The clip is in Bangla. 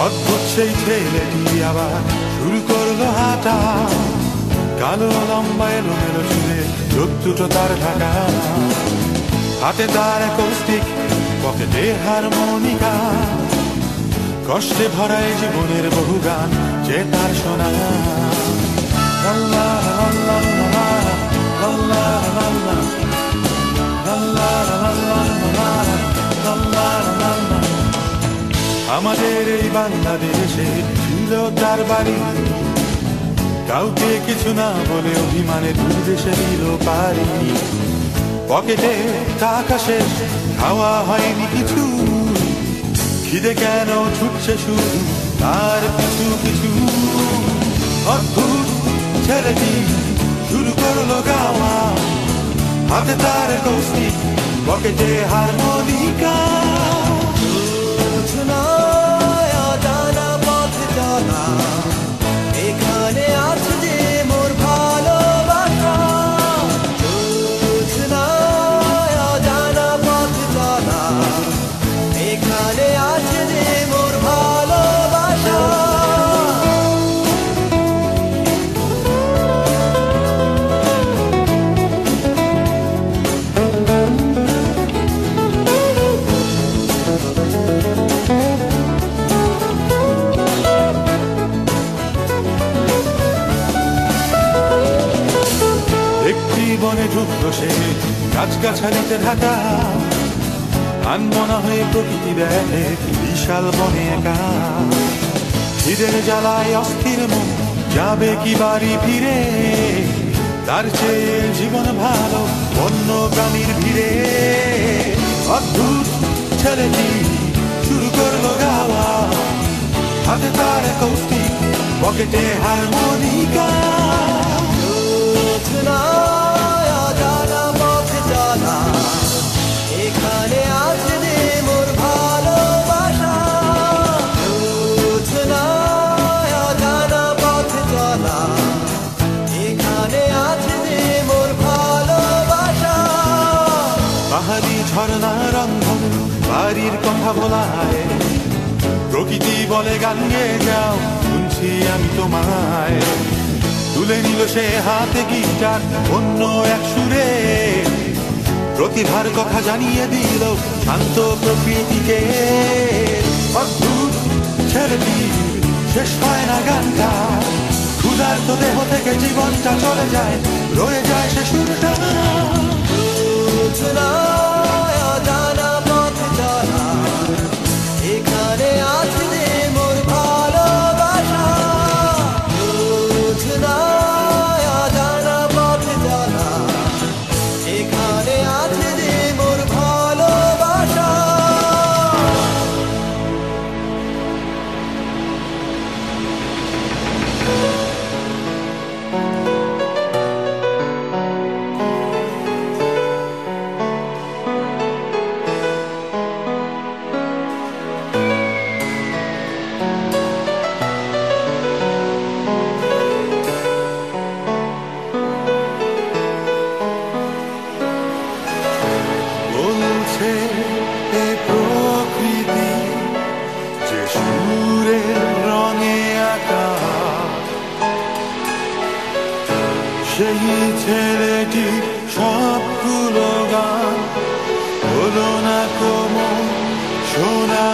অদ্ভুত সেই ছেলেটি আবার শুরু করলো হাঁটা, কালো লম্বা এলোমেলো চুলে চোখ দুটো তার ঢাকা, হাতে তার কৌস্তিক, পকেটে হারমোনিকা, কষ্টে ভরা এই জীবনের বহু গান যে তার শোনা। আমাদের এই বাংলাদেশে ছিল তার বাড়ি, কাউকে কিছু না বলে অভিমানে দূর দেশে দিল পারি। পকেটে টাকা শেষ, খাওয়া হয়নি কিছু, খিদে কেন ছুটছে শুধু তার পিছু পিছু। অদ্ভুত ছেলেটি শুরু করলো গাওয়া, হাতে তার কৌস্তিক, পকেটে হারমোনিকা। এখানে আছে যে মোর ভালোবাসা, জানা পথ চলা, এখানে আছে যে মোর ভালোবাসা। বনে ঢুকলো সে গাছগাছালিতে ঢাকা, আনমনা হয়ে প্রকৃতি দেখে বিশাল বনে একা। খিদের জ্বালায় অস্থির মন যাবে কি বাড়ি ফিরে, তার চেয়ে জীবন ভালো অন্য প্রাণীর ভিড়ে। অদ্ভুত ছেলেটি শুরু করলো গাওয়া, হাতে তার কৌস্তিক, পকেটে হারমোনিকা। এখানে আছে যে মোর ভালোবাসা, জানা পথ চলা, এখানে আছে যে মোর ভালোবাসা। পাহাড়ি ঝর্ণা রন্ধন বাড়ির কথা বলায়, প্রকৃতি বলে গান গেয়ে যাও শুনছি আমি তোমায়। তুলে নিল সে হাতে গিটার অন্য এক সুরে, প্রতিভার কথা জানিয়ে দিল শান্ত প্রকৃতিকে। অদ্ভুত ছেলেটি শেষ হয় না গানটা, ক্ষুধার্ত দেহ থেকে জীবনটা চলে যায়, রয়ে যায় সে সুরটা। জানা পথ চলা, এখানে আছে যে মোর ভালোবাসা, জানা পথ চলা, এখানে আছে যে মোর ভালোবাসা। বলছে এ প্রকৃতি যে সুরের রঙে আঁকা, সেই ছেলেটি সবগুলো গান হলো না কোমল শোনা।